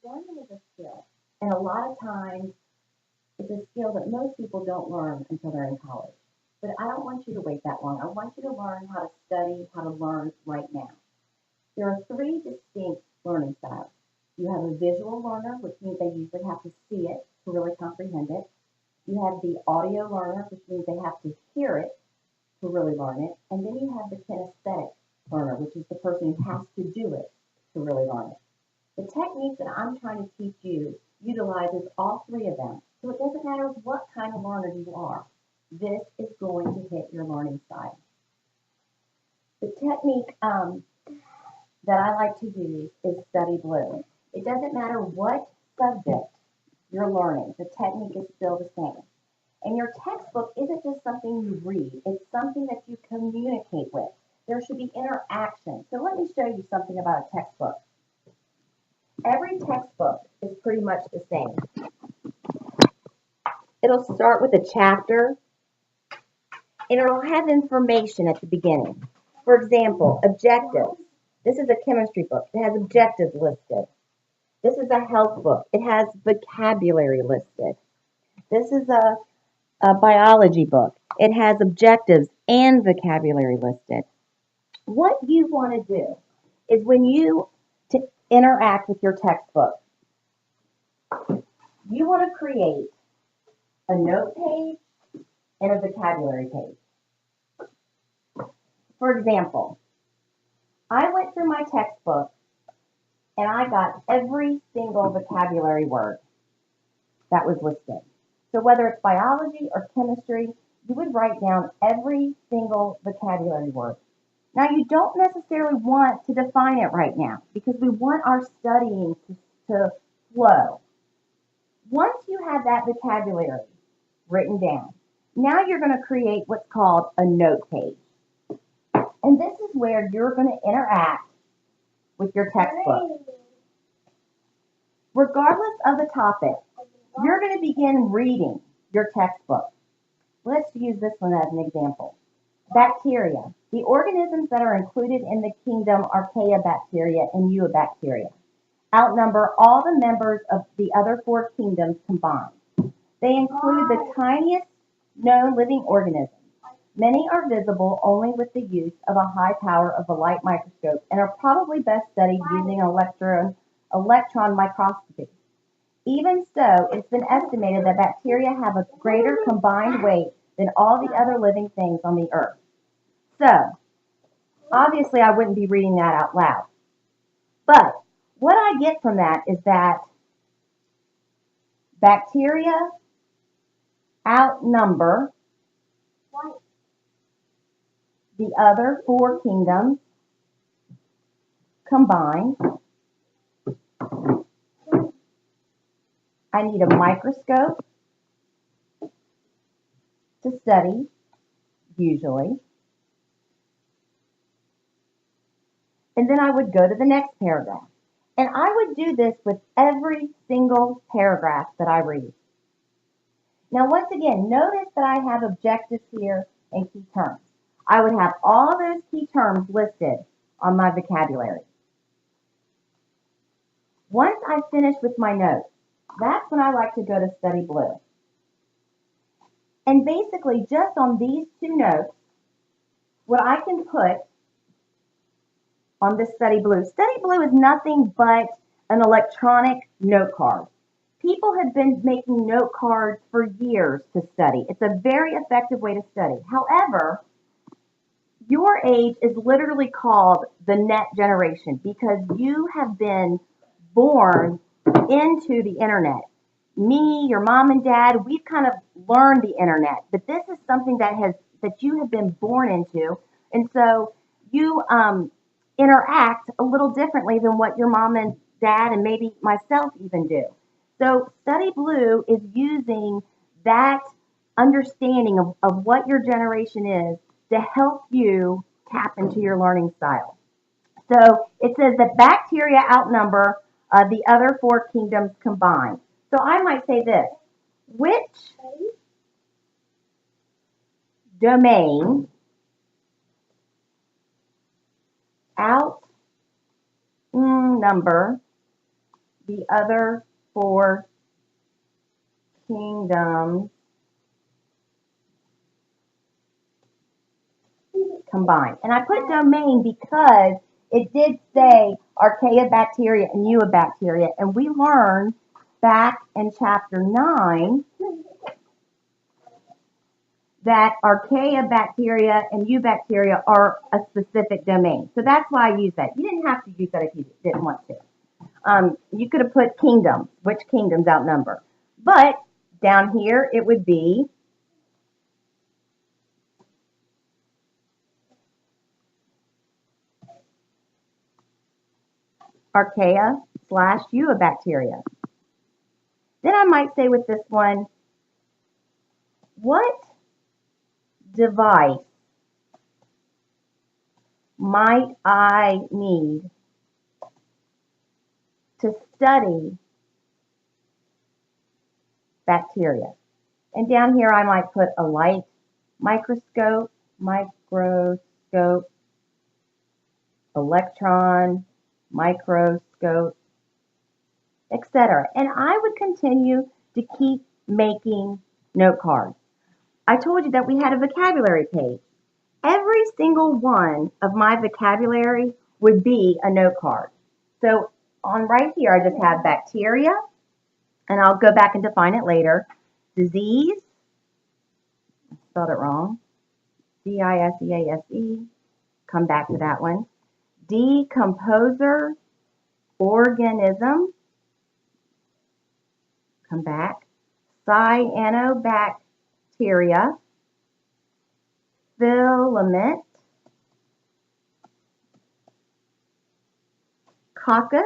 Learning is a skill, and a lot of times it's a skill that most people don't learn until they're in college. But I don't want you to wait that long. I want you to learn how to study, how to learn right now. There are three distinct learning styles. You have a visual learner, which means they usually have to see it to really comprehend it. You have the audio learner, which means they have to hear it to really learn it. And then you have the kinesthetic learner, which is the person who has to do it to really learn it. The technique that I'm trying to teach you utilizes all three of them. So it doesn't matter what kind of learner you are. This is going to hit your learning style. The technique that I like to use is Study Blue. It doesn't matter what subject you're learning, the technique is still the same. And your textbook isn't just something you read, it's something that you communicate with. There should be interaction. So let me show you something about a textbook. Every textbook is pretty much the same. It'll start with a chapter and it'll have information at the beginning. For example, objectives. This is a chemistry book. It has objectives listed. This is a health book. It has vocabulary listed. This is a biology book. It has objectives and vocabulary listed. What you want to do is when you interact with your textbook, you want to create a note page and a vocabulary page. For example, I went through my textbook and I got every single vocabulary word that was listed. So whether it's biology or chemistry, you would write down every single vocabulary word. Now you don't necessarily want to define it right now because we want our studying to flow. Once you have that vocabulary written down, now you're going to create what's called a note page. And this is where you're going to interact with your textbook. Regardless of the topic, you're going to begin reading your textbook. Let's use this one as an example. Bacteria. The organisms that are included in the kingdom Archaeobacteria and Eubacteria outnumber all the members of the other four kingdoms combined. They include the tiniest known living organisms. Many are visible only with the use of a high power of a light microscope and are probably best studied using electron microscopy. Even so, it's been estimated that bacteria have a greater combined weight than all the other living things on the earth. So, obviously I wouldn't be reading that out loud. But what I get from that is that bacteria outnumber the other four kingdoms combined. I need a microscope to study, usually. And then I would go to the next paragraph. And I would do this with every single paragraph that I read. Now, once again, notice that I have objectives here and key terms. I would have all those key terms listed on my vocabulary. Once I finish with my notes, that's when I like to go to Study Blue. And basically, just on these two notes, what I can put on this Study Blue. Study Blue is nothing but an electronic note card. People have been making note cards for years to study. It's a very effective way to study. However, your age is literally called the net generation because you have been born into the internet. Me, your mom and dad, we've kind of learned the internet, but this is something that you have been born into, and so you interact a little differently than what your mom and dad and maybe myself even do. So Study Blue is using that understanding of what your generation is to help you tap into your learning style. So it says that bacteria outnumber the other four kingdoms combined. So I might say this, which domain outnumber the other four kingdoms combined. And I put domain because it did say Archaeobacteria and Eubacteria, and we learned back in chapter 9 that Archaeobacteria and Eubacteria are a specific domain. So that's why I use that. You didn't have to use that if you didn't want to. You could have put kingdoms, which kingdoms outnumber. But down here it would be Archaea/Eubacteria. Then I might say with this one, what device might I need to study bacteria? And down here I might put a light microscope, electron microscope, etc. And I would continue to keep making note cards. I told you that we had a vocabulary page. Every single one of my vocabulary would be a note card. So on right here, I just have bacteria, and I'll go back and define it later. Disease, I spelled it wrong, D-I-S-E-A-S-E, come back to that one. Decomposer, organism, come back. Cyanobacteria, filament, coccus,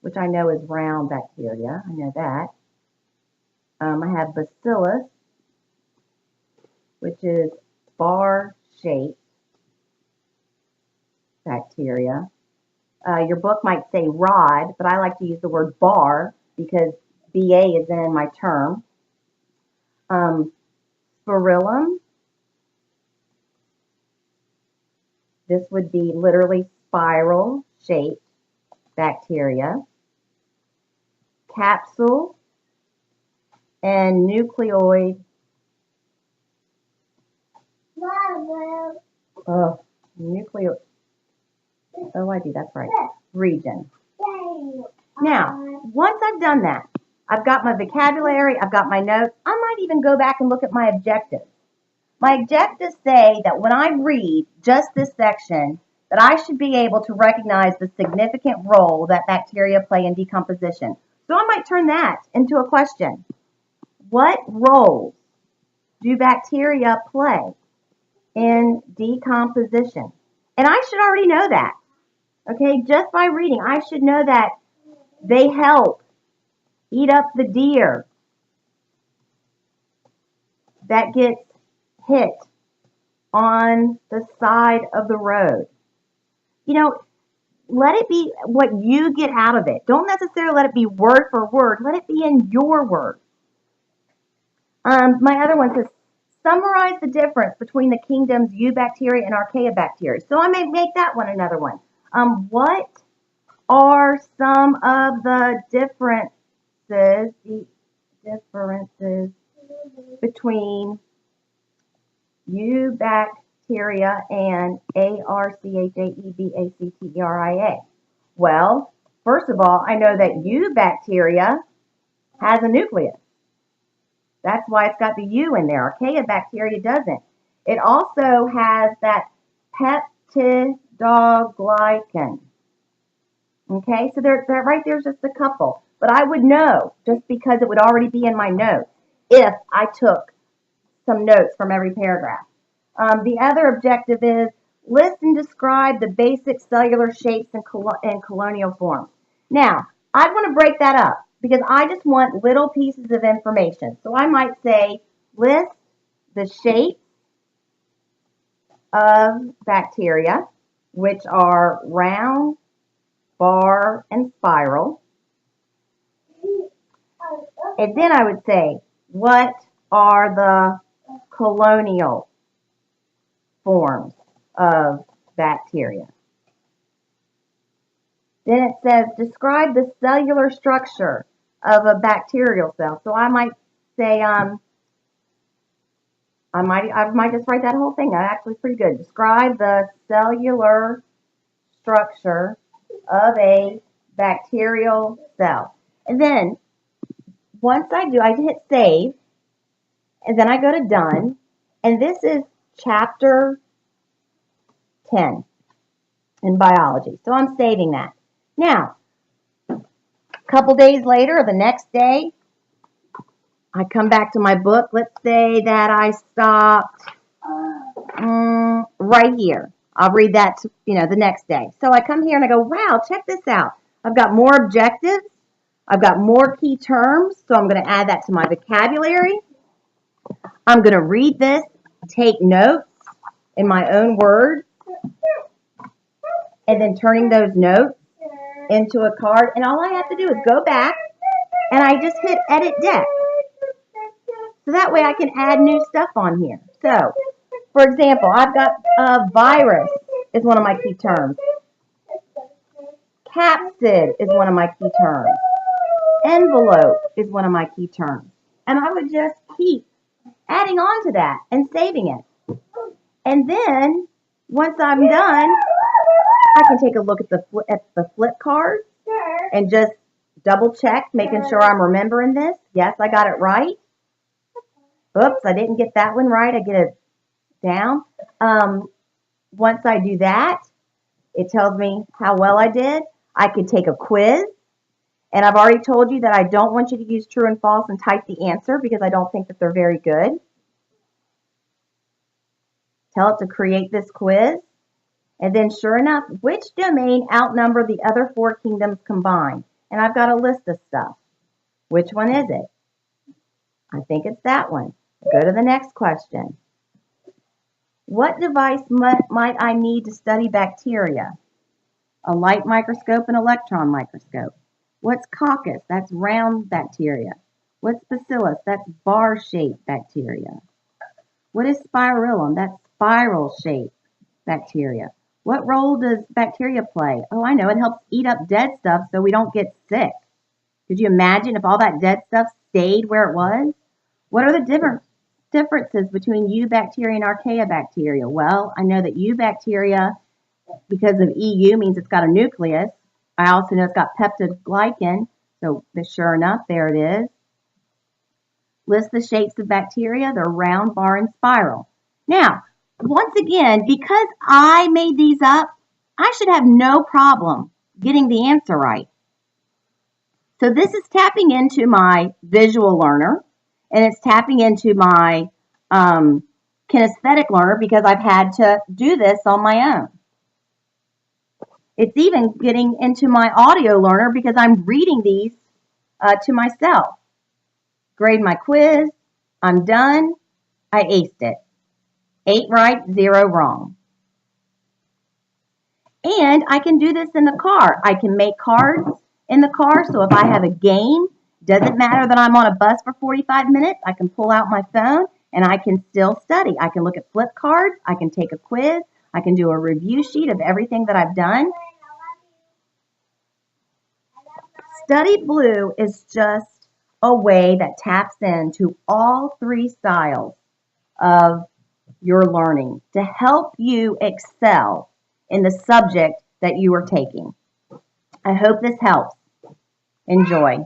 which I know is round bacteria, I know that. I have bacillus, which is bar-shaped bacteria. Your book might say rod, but I like to use the word bar because BA is in my term. Spirillum. This would be literally spiral-shaped bacteria. Capsule and nucleoid. Nucleoid. Oh, I do. That's right. Region. Now, once I've done that, I've got my vocabulary, I've got my notes. I might even go back and look at my objectives. My objectives say that when I read just this section, that I should be able to recognize the significant role that bacteria play in decomposition. So I might turn that into a question. What roles do bacteria play in decomposition? And I should already know that. Okay, just by reading, I should know that they help eat up the deer that gets hit on the side of the road. You know, let it be what you get out of it. Don't necessarily let it be word for word. Let it be in your words. My other one says, summarize the difference between the kingdoms Eubacteria and Archaeobacteria. So I may make that one another one. What are some of the differences between Eubacteria and Archaeobacteria? Well, first of all, I know that Eubacteria has a nucleus. That's why it's got the U in there. Archaeobacteria doesn't. It also has that peptidoglycan. Okay, so there right there's just a couple. But I would know just because it would already be in my notes if I took some notes from every paragraph. The other objective is list and describe the basic cellular shapes and colonial forms. Now, I want to break that up because I just want little pieces of information. So I might say list the shapes of bacteria, which are round, bar, and spiral. And then I would say, what are the colonial forms of bacteria? Then it says, describe the cellular structure of a bacterial cell. So I might say, I might just write that whole thing. That's actually pretty good. Describe the cellular structure of a bacterial cell. And then once I do, I hit save, and then I go to done, and this is chapter 10 in biology. So I'm saving that. Now, a couple days later, or the next day, I come back to my book. Let's say that I stopped right here. I'll read that, the next day. So I come here and I go, wow, check this out. I've got more objectives. I've got more key terms. So I'm going to add that to my vocabulary. I'm going to read this, take notes in my own words, and then turning those notes into a card. And all I have to do is go back and I just hit edit deck. So that way I can add new stuff on here. So, for example, I've got virus is one of my key terms. Capsid is one of my key terms. Envelope is one of my key terms. And I would just keep adding on to that and saving it. And then, once I'm done, I can take a look at the flip card and just double check, making sure I'm remembering this. Yes, I got it right. Oops, I didn't get that one right. I get it down. Once I do that, it tells me how well I did. I could take a quiz. And I've already told you that I don't want you to use true and false and type the answer because I don't think that they're very good. Tell it to create this quiz. And then sure enough, which domain outnumber the other 4 kingdoms combined? And I've got a list of stuff. Which one is it? I think it's that one. Go to the next question. What device might I need to study bacteria? A light microscope and electron microscope. What's coccus? That's round bacteria. What's bacillus? That's bar-shaped bacteria. What is spirillum? That's spiral-shaped bacteria. What role does bacteria play? Oh, I know. It helps eat up dead stuff so we don't get sick. Could you imagine if all that dead stuff stayed where it was? What are the differences between eubacteria and archaeobacteria? Well, I know that eubacteria, because of EU, means it's got a nucleus. I also know it's got peptidoglycan, so sure enough, there it is. List the shapes of bacteria. They're round, bar, and spiral. Now, once again, because I made these up, I should have no problem getting the answer right. So this is tapping into my visual learner, and it's tapping into my kinesthetic learner because I've had to do this on my own. It's even getting into my audio learner because I'm reading these to myself. Grade my quiz. I'm done. I aced it. 8 right, 0 wrong. And I can do this in the car. I can make cards in the car. So if I have a game, doesn't matter that I'm on a bus for 45 minutes, I can pull out my phone and I can still study. I can look at flip cards. I can take a quiz. I can do a review sheet of everything that I've done. Study Blue is just a way that taps into all 3 styles of your learning to help you excel in the subject that you are taking. I hope this helps. Enjoy.